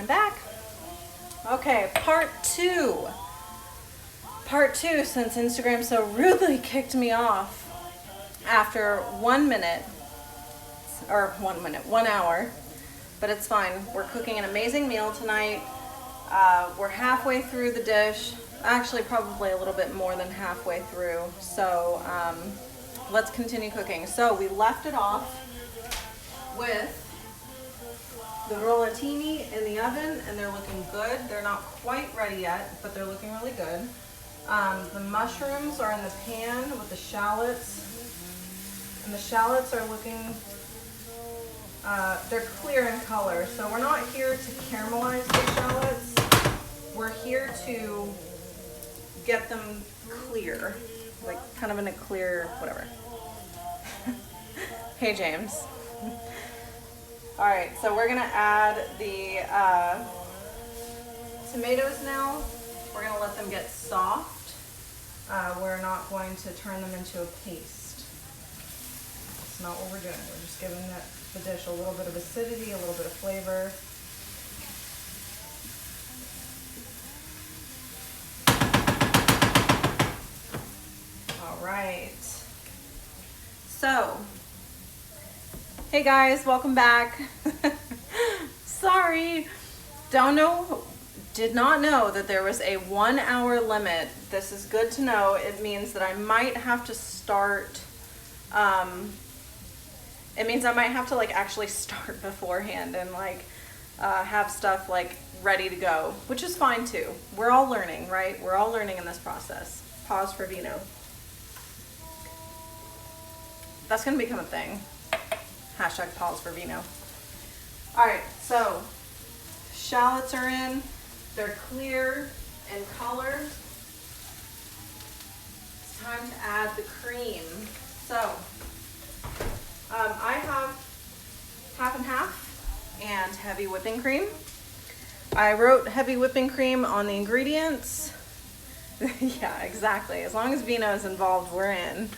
I'm back. Okay, part two. Part two, since Instagram so rudely kicked me off after 1 minute, or 1 minute, 1 hour, but it's fine. We're cooking an amazing meal tonight. We're halfway through the dish, actually probably a little bit more than halfway through, so let's continue cooking. So we left it off with the rollatini in the oven, and they're looking good. They're not quite ready yet, but they're looking really good. The mushrooms are in the pan with the shallots, and the shallots are looking, they're clear in color. So we're not here to caramelize the shallots. We're here to get them clear, like kind of in a clear, whatever. Hey, James. All right, so we're gonna add the tomatoes now. We're gonna let them get soft. We're not going to turn them into a paste. That's not what we're doing. We're just giving the dish a little bit of acidity, a little bit of flavor. All right. So, hey guys, welcome back. Sorry, did not know that there was a 1 hour limit. This is good to know. It means that I might have to start, it means I might have to like actually start beforehand and like have stuff like ready to go, which is fine too. We're all learning, right? We're all learning in this process. Pause for vino. That's gonna become a thing. Hashtag pause for vino. All right, so shallots are in. They're clear in color. It's time to add the cream. So I have half and half and heavy whipping cream. I wrote heavy whipping cream on the ingredients. Yeah, exactly. As long as vino is involved, we're in.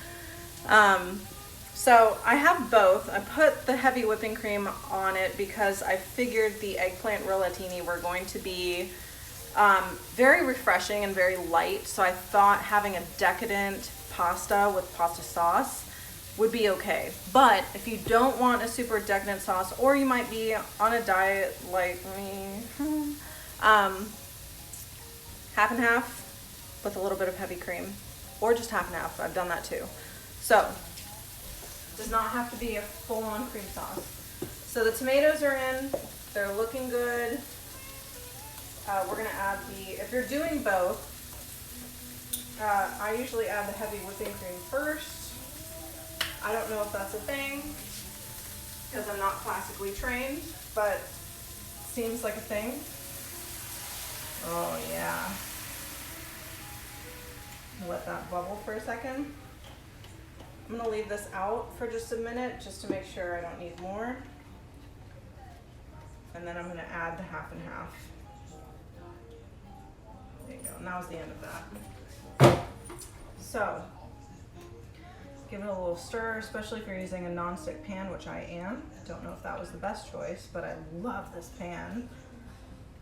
So I have both. I put the heavy whipping cream on it because I figured the eggplant rollatini were going to be very refreshing and very light. So I thought having a decadent pasta with pasta sauce would be okay. But if you don't want a super decadent sauce, or you might be on a diet like me, half and half with a little bit of heavy cream, or just half and half. I've done that too. So does not have to be a full-on cream sauce. So the tomatoes are in, they're looking good. We're gonna add if you're doing both, I usually add the heavy whipping cream first. I don't know if that's a thing, because I'm not classically trained, but it seems like a thing. Oh yeah. Let that bubble for a second. I'm gonna leave this out for just a minute just to make sure I don't need more. And then I'm gonna add the half and half. There you go, and that was the end of that. So, give it a little stir, especially if you're using a non-stick pan, which I am. Don't know if that was the best choice, but I love this pan.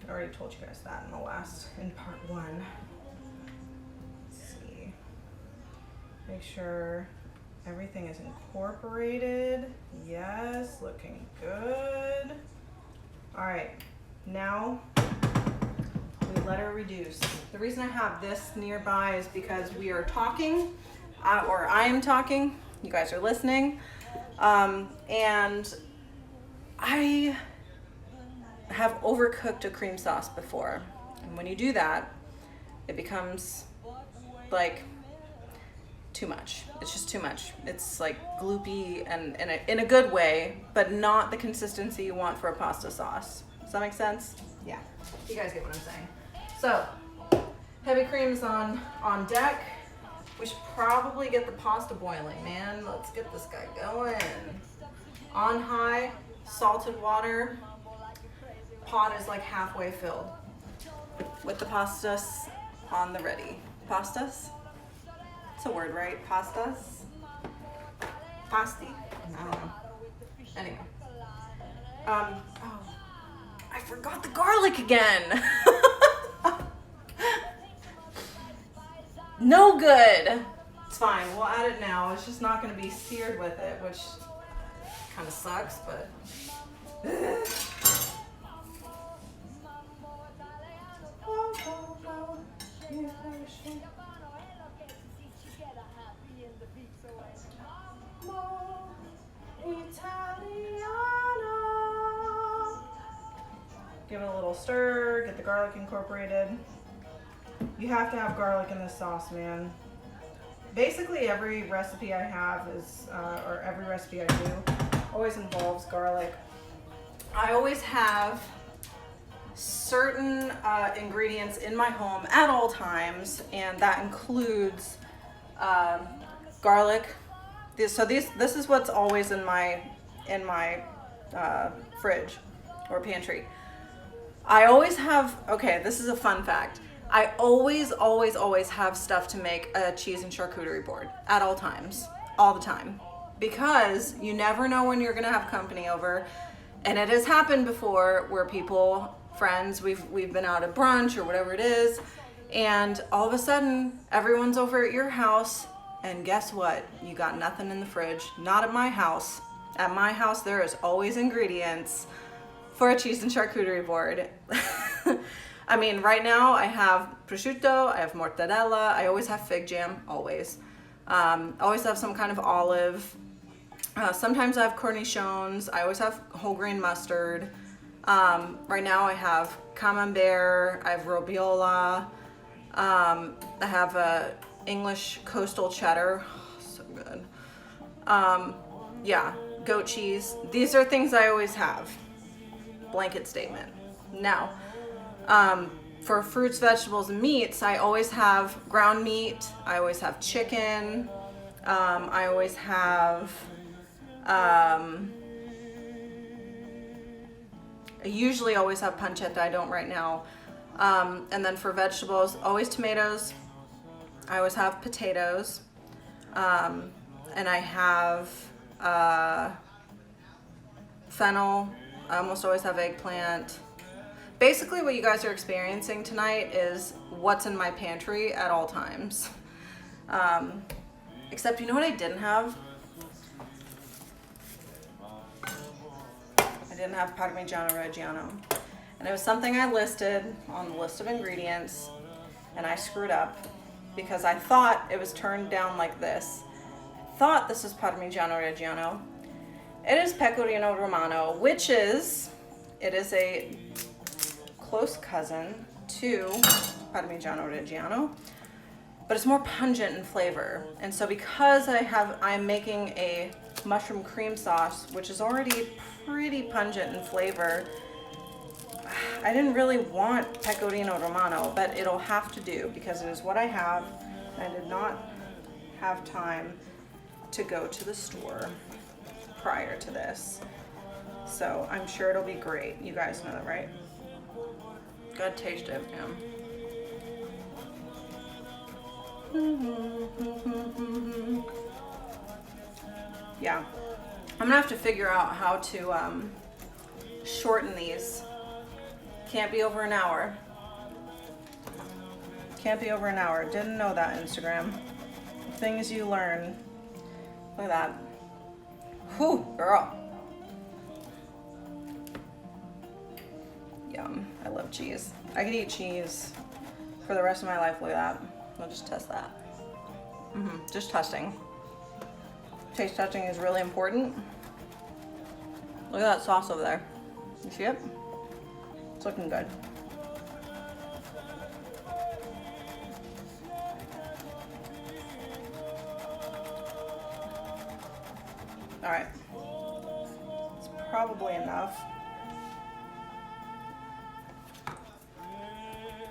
I already told you guys that in part one. Let's see. Make sure everything is incorporated. Yes, looking good. All right, now we let her reduce. The reason I have this nearby is because we are talking, or I am talking, you guys are listening, and I have overcooked a cream sauce before. And when you do that, it becomes like too much. It's just too much. It's like gloopy and in a good way, but not the consistency you want for a pasta sauce. Does that make sense? Yeah, you guys get what I'm saying. So heavy cream's on deck. We should probably get the pasta boiling, man. Let's get this guy going. On high, salted water. Pot is like halfway filled with the pastas on the ready. Pastas? It's a word, right? Pastas? Pasti? I don't know. Anyway. Oh, I forgot the garlic again. No good. It's fine. We'll add it now. It's just not going to be seared with it, which kind of sucks, but. Give it a little stir, get the garlic incorporated. You have to have garlic in this sauce, man. Basically every recipe I have is, or every recipe I do, always involves garlic. I always have certain ingredients in my home at all times, and that includes garlic. This is what's always in my fridge or pantry. I always have, okay, this is a fun fact. I always have stuff to make a cheese and charcuterie board at all times, all the time, because you never know when you're gonna have company over. And it has happened before where people, friends, we've been out at brunch or whatever it is, and all of a sudden everyone's over at your house, and guess what? You got nothing in the fridge. Not at my house. At my house there is always ingredients for a cheese and charcuterie board. I mean, right now I have prosciutto, I have mortadella, I always have fig jam, always. Always have some kind of olive. Sometimes I have cornichons. I always have whole grain mustard. Right now I have camembert, I have robiola. I have a English coastal cheddar, so good. Yeah, goat cheese. These are things I always have. Blanket statement. Now, for fruits, vegetables, and meats, I always have ground meat. I always have chicken. I always have, I usually always have pancetta. I don't right now. And then for vegetables, always tomatoes. I always have potatoes. And I have fennel. I almost always have eggplant. Basically what you guys are experiencing tonight is what's in my pantry at all times. Except you know what I didn't have? I didn't have Parmigiano Reggiano. And it was something I listed on the list of ingredients, and I screwed up because I thought it was turned down like this. I thought this is Parmigiano Reggiano. It is Pecorino Romano, which is, it is a close cousin to Parmigiano Reggiano, but it's more pungent in flavor. And so because I'm making a mushroom cream sauce, which is already pretty pungent in flavor, I didn't really want Pecorino Romano, but it'll have to do because it is what I have. I did not have time to go to the store prior to this, so I'm sure it'll be great. You guys know that, right? Gotta taste it, man. Yeah, I'm gonna have to figure out how to shorten these. Can't be over an hour. Can't be over an hour. Didn't know that, Instagram. Things you learn. Look at that. Whew, girl. Yum. I love cheese. I could eat cheese for the rest of my life. Look at that. We'll just test that. Just testing. Taste testing is really important. Look at that sauce over there. You see it? It's looking good. All right. It's probably enough.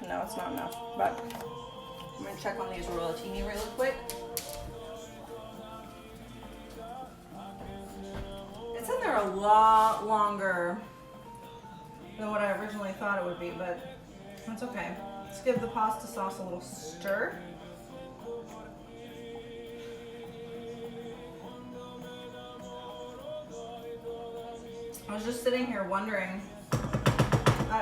No, it's not enough, but I'm gonna check on these Rollatini really quick. It's in there a lot longer than what I originally thought it would be, but that's okay. Let's give the pasta sauce a little stir. I was just sitting here wondering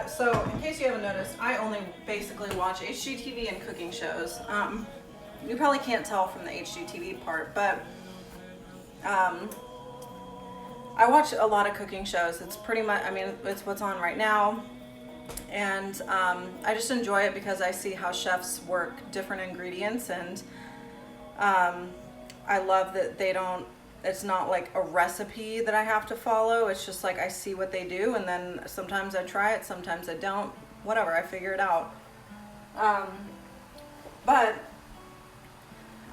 So in case you haven't noticed, I only basically watch HGTV and cooking shows. You probably can't tell from the HGTV part, but I watch a lot of cooking shows. It's pretty much, I mean, it's what's on right now. And I just enjoy it because I see how chefs work different ingredients, and I love that they don't, it's not like a recipe that I have to follow. It's just like I see what they do, and then sometimes I try it, sometimes I don't, whatever, I figure it out. But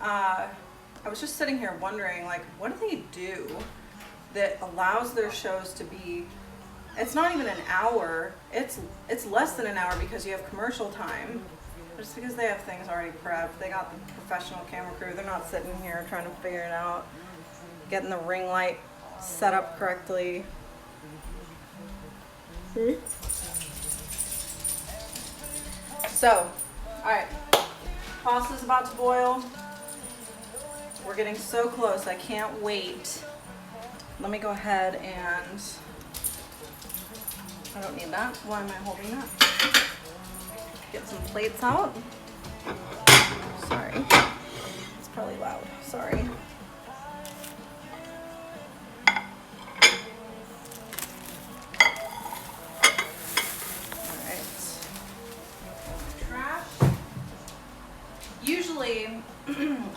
I was just sitting here wondering, like, what do they do that allows their shows to be, it's not even an hour, it's less than an hour because you have commercial time. Just because they have things already prepped, they got the professional camera crew, they're not sitting here trying to figure it out, getting the ring light set up correctly. So, alright, pasta's about to boil. We're getting so close, I can't wait. Let me go ahead and, I don't need that. Why am I holding that? Get some plates out. Sorry. It's probably loud. Sorry. Alright. Trash. Usually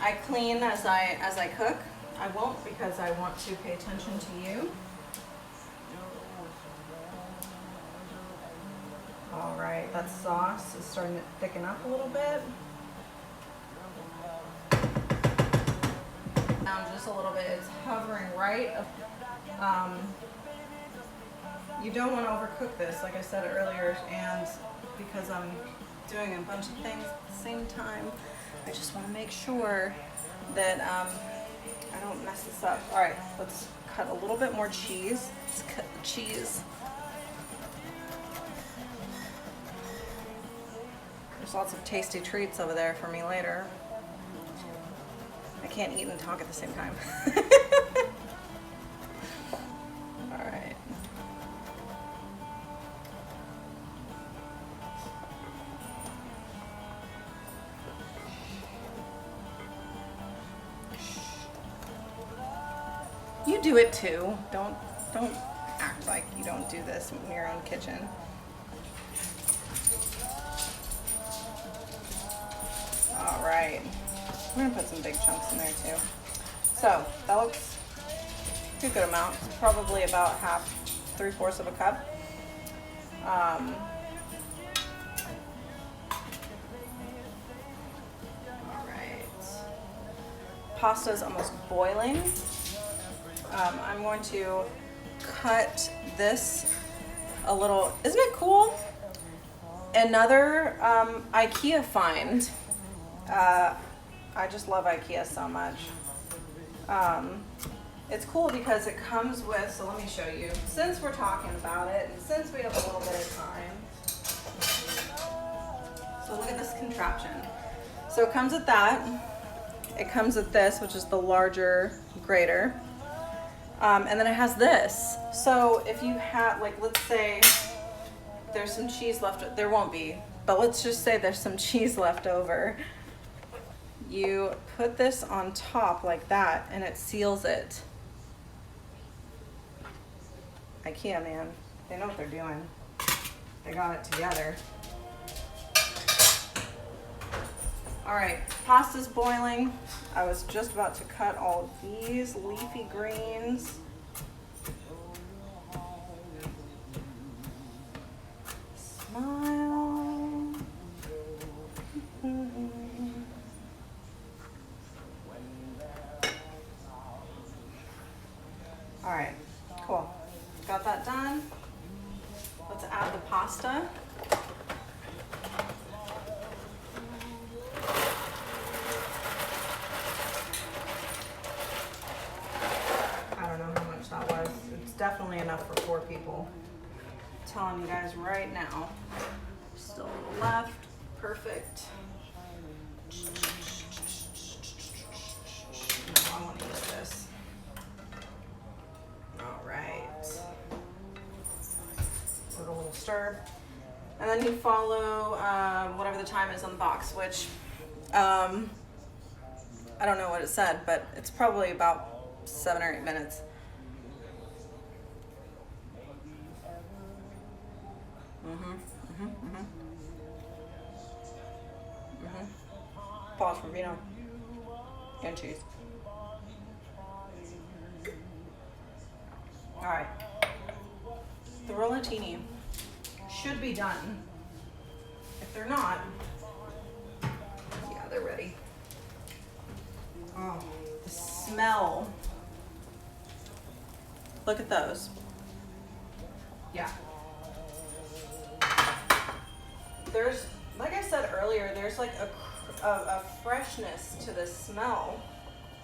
I clean as I cook. I won't because I want to pay attention to you. All right, that sauce is starting to thicken up a little bit. Down just a little bit. It's hovering right. You don't want to overcook this, like I said earlier, and because I'm doing a bunch of things at the same time, I just want to make sure that I don't mess this up. All right, let's cut a little bit more cheese. Let's cut the cheese. There's lots of tasty treats over there for me later. I can't eat and talk at the same time. All right. You do it too. Don't act like you don't do this in your own kitchen. All right, we're gonna put some big chunks in there too. So that looks a good amount. It's probably about half, 3/4 of a cup. All right, pasta's almost boiling. I'm going to cut this a little. Isn't it cool? Another IKEA find. I just love IKEA so much. It's cool because it comes with, so let me show you, since we're talking about it, and since we have a little bit of time. So look at this contraption. So it comes with that. It comes with this, which is the larger grater. And then it has this. So if you have, like, let's say there's some cheese left, there won't be, but let's just say there's some cheese left over. You put this on top like that and it seals it. IKEA, man, they know what they're doing. They got it together. All right, pasta's boiling. I was just about to cut all of these leafy greens. Smile. All right, cool. Got that done. Let's add the pasta. I don't know how much that was. It's definitely enough for 4 people. I'm telling you guys right now. Still a little left. Perfect. No, I want to use this. All right. Give it a little stir. And then you follow whatever the time is on the box, which I don't know what it said, but it's probably about 7 or 8 minutes. Pause for vino and cheese. All right, the rollatini should be done. If they're not, yeah, they're ready. Oh, the smell. Look at those. Yeah. There's, like I said earlier, there's like a freshness to the smell.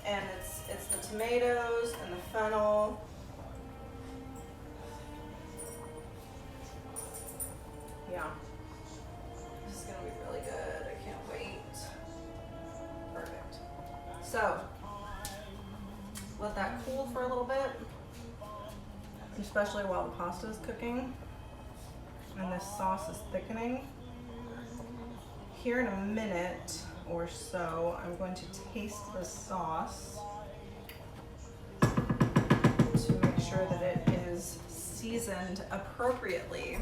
And it's the tomatoes and the fennel. Yeah. This is gonna be really good. I can't wait. Perfect. So, let that cool for a little bit, especially while the pasta is cooking and this sauce is thickening. Here in a minute or so, I'm going to taste the sauce to make sure that it is seasoned appropriately.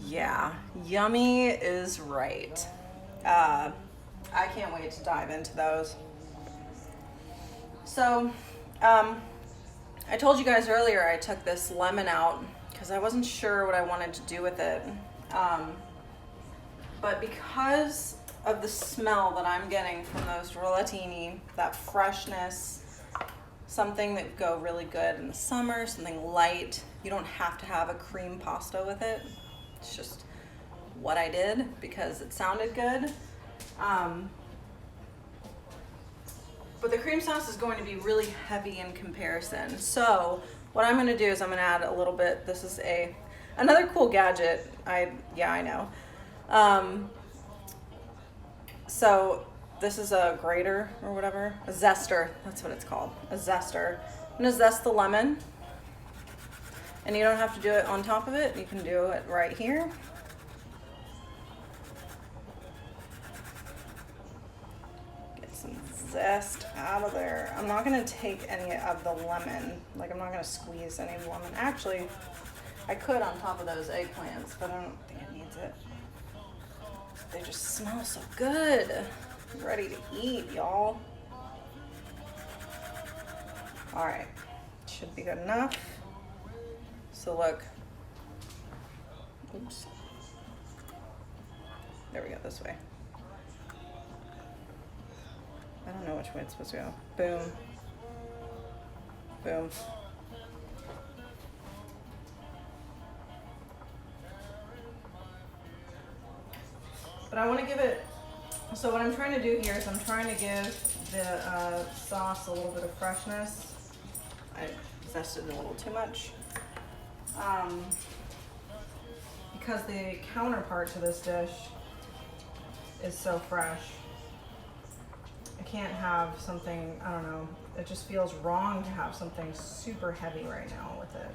Yeah, yummy is right. I can't wait to dive into those. So, I told you guys earlier I took this lemon out because I wasn't sure what I wanted to do with it. But because of the smell that I'm getting from those rollatini, that freshness, something that would go really good in the summer, something light. You don't have to have a cream pasta with it. It's just what I did because it sounded good. But the cream sauce is going to be really heavy in comparison. So what I'm gonna do is I'm gonna add a little bit, this is another cool gadget. I know. So this is a grater or whatever, a zester, that's what it's called, a zester. I'm gonna zest the lemon. And you don't have to do it on top of it, you can do it right here. Get some zest out of there. I'm not gonna take any of the lemon, like I'm not gonna squeeze any of the lemon. Actually, I could on top of those eggplants, but I don't think it needs it. They just smell so good. Ready to eat, y'all. All right, should be good enough. So look, oops. There we go, this way. I don't know which way it's supposed to go. Boom, boom. But I want to give it, so what I'm trying to do here is I'm trying to give the sauce a little bit of freshness. I zested it a little too much. Because the counterpart to this dish is so fresh. I can't have something, I don't know, it just feels wrong to have something super heavy right now with it.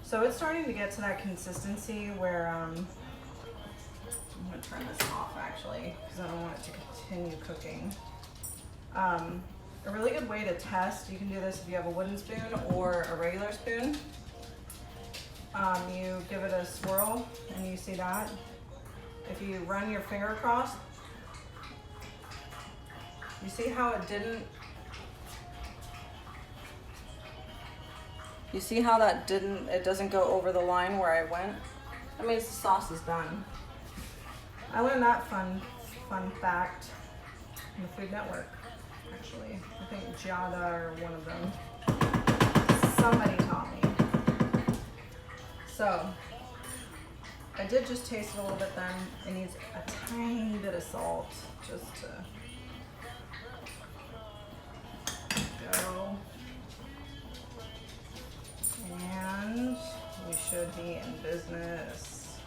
So it's starting to get to that consistency where, I'm gonna turn this off actually, because I don't want it to continue cooking. A really good way to test, you can do this if you have a wooden spoon or a regular spoon. You give it a swirl and you see that. If you run your finger across, you see how it didn't, you see how that didn't, it doesn't go over the line where I went? That means the sauce is done. I learned that fun fact in the Food Network, actually. I think Giada or one of them. Somebody taught me. So, I did just taste it a little bit then. It needs a tiny bit of salt just to go. And we should be in business.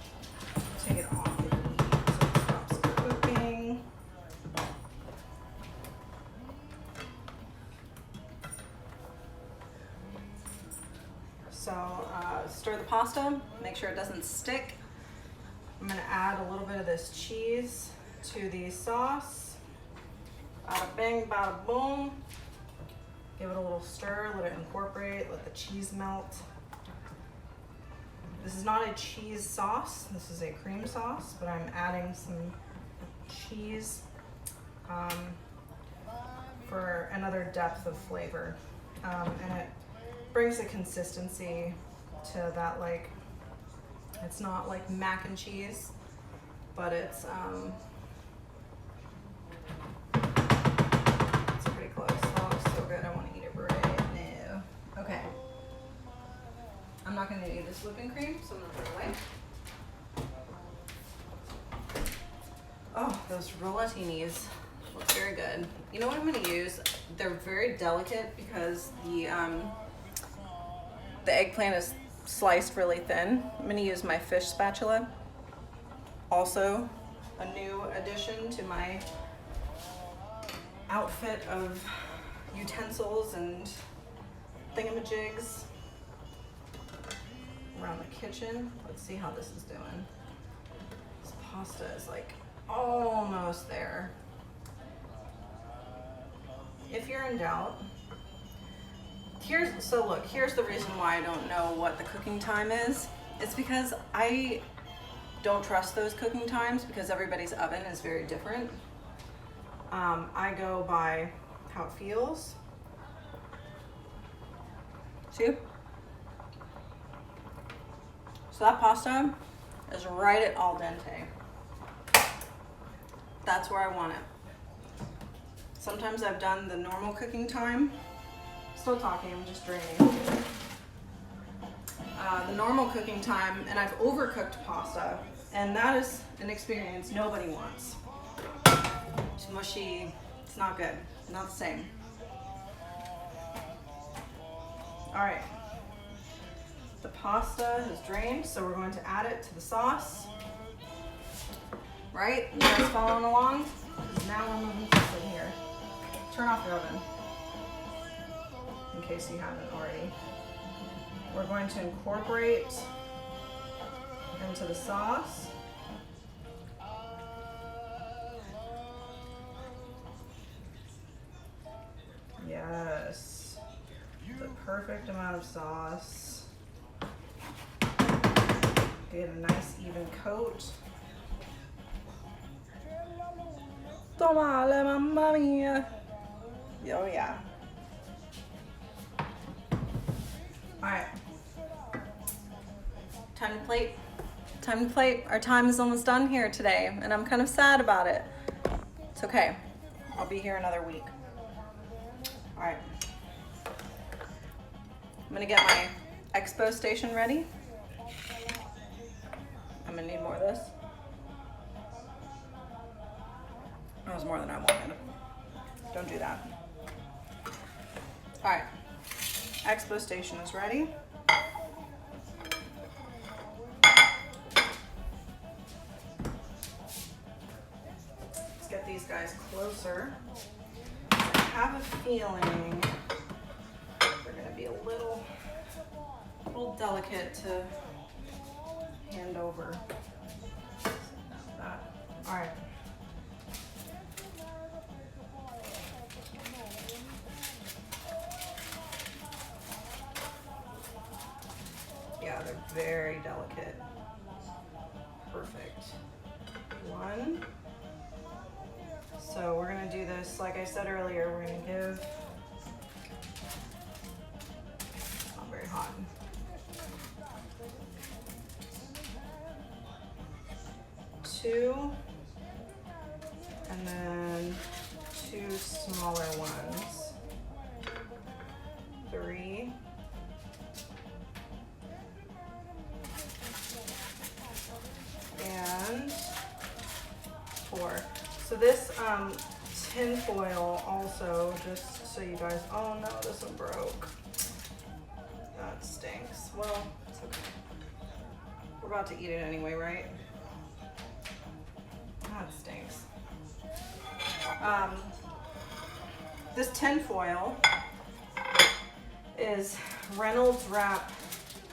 Take it off the heat so it stops cooking. So stir the pasta, make sure it doesn't stick. I'm gonna add a little bit of this cheese to the sauce. Bada bing, bada boom. Give it a little stir, let it incorporate, let the cheese melt. This is not a cheese sauce, this is a cream sauce, but I'm adding some cheese for another depth of flavor. And it brings a consistency to that, like, it's not like mac and cheese, but it's pretty close. That looks so good, I want to eat it right now. Okay. I'm not gonna eat this whipping cream, so I'm gonna throw it away. Oh, those rollatinis look very good. You know what I'm gonna use? They're very delicate because the eggplant is sliced really thin. I'm gonna use my fish spatula. Also, a new addition to my outfit of utensils and thingamajigs around the kitchen. Let's see how this is doing. This pasta is like almost there. If you're in doubt, here's the reason why I don't know what the cooking time is. It's because I don't trust those cooking times because everybody's oven is very different. I go by how it feels. See? So that pasta is right at al dente. That's where I want it. Sometimes I've done the normal cooking time. Still talking, I'm just draining. The normal cooking time, and I've overcooked pasta, and that is an experience nobody wants. It's mushy, it's not good, not the same. All right, the pasta is drained, so we're going to add it to the sauce. Right, you guys following along? Because now we're moving quickly here. Turn off your oven, in case you haven't already. We're going to incorporate into the sauce. Yes, the perfect amount of sauce. Get a nice even coat. Tomale, mamma mia. Oh yeah. All right. Time to plate. Time to plate. Our time is almost done here today, and I'm kind of sad about it. It's okay. I'll be here another week. All right. I'm gonna get my expo station ready. I'm gonna need more of this. That was more than I wanted. Don't do that. All right, expo station is ready. Let's get these guys closer. I have a feeling they're gonna be a little delicate to hand over. That. All right. Yeah, they're very delicate. Perfect. One. So we're gonna do this, like I said earlier, we're gonna give, it's not very hot. Two, and then two smaller ones. Three. And four. So this tin foil also, just so you guys, oh no, this one broke. That stinks. Well, it's okay. We're about to eat it anyway, right? That stinks. This tin foil is Reynolds Wrap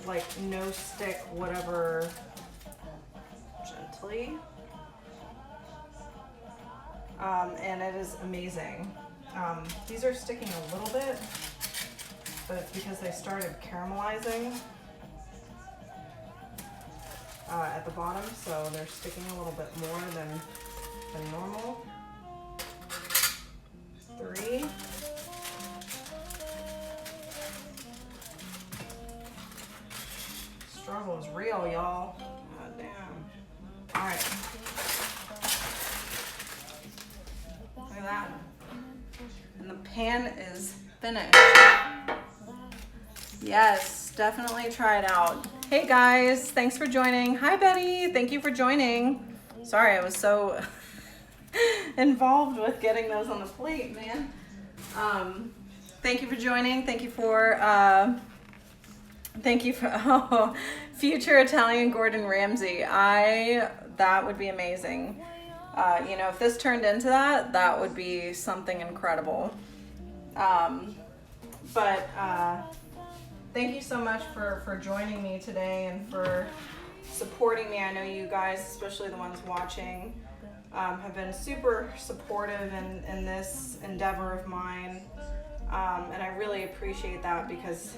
like no stick, whatever, gently. And it is amazing. These are sticking a little bit, but it's because they started caramelizing at the bottom, so they're sticking a little bit more than normal. 3. Struggle is real, y'all. God damn. All right. Look at that. And the pan is finished. Yes, definitely try it out. Hey guys, thanks for joining. Hi Betty, thank you for joining. Sorry, I was so involved with getting those on the plate, man. Thank you for joining. Thank you for oh, future Italian Gordon Ramsay. That would be amazing. You know, if this turned into that, that would be something incredible. Thank you so much for joining me today and for supporting me. I know you guys, especially the ones watching, have been super supportive in this endeavor of mine. And I really appreciate that, because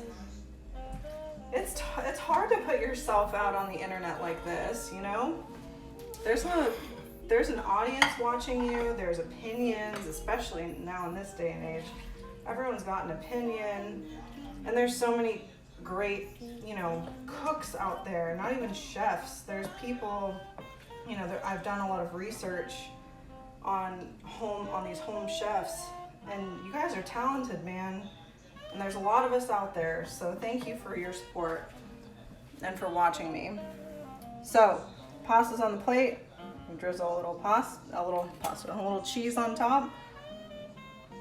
it's hard to put yourself out on the internet like this, you know? There's an audience watching you, there's opinions, especially now in this day and age. Everyone's got an opinion, and there's so many great, you know, cooks out there, not even chefs. There's people, you know, I've done a lot of research on these home chefs, and you guys are talented, man. And there's a lot of us out there, so thank you for your support and for watching me. So, pasta's on the plate. Drizzle a little cheese on top.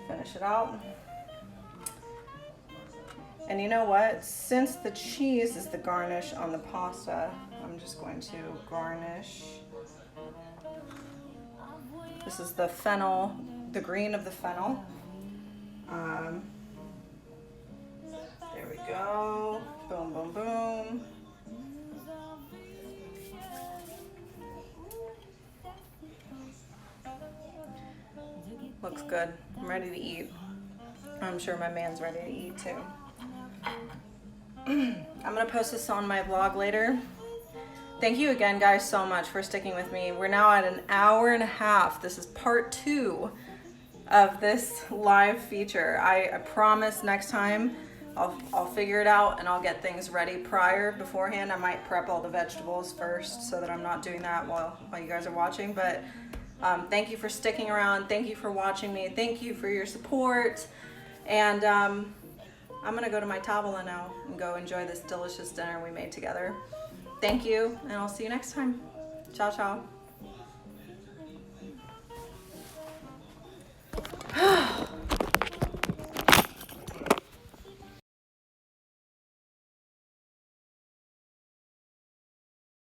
Finish it out. And you know what? Since the cheese is the garnish on the pasta, I'm just going to garnish. This is the fennel, the green of the fennel. There we go. Boom, boom, boom. Looks good. I'm ready to eat. I'm sure my man's ready to eat too. I'm gonna post this on my vlog later. Thank you again, guys, so much for sticking with me. We're now at an hour and a half. This is part 2 of this live feature. I promise next time I'll figure it out and I'll get things ready beforehand. I might prep all the vegetables first so that I'm not doing that while you guys are watching. But thank you for sticking around. Thank you for watching me. Thank you for your support. And I'm gonna go to my tavola now and go enjoy this delicious dinner we made together. Thank you, and I'll see you next time. Ciao, ciao.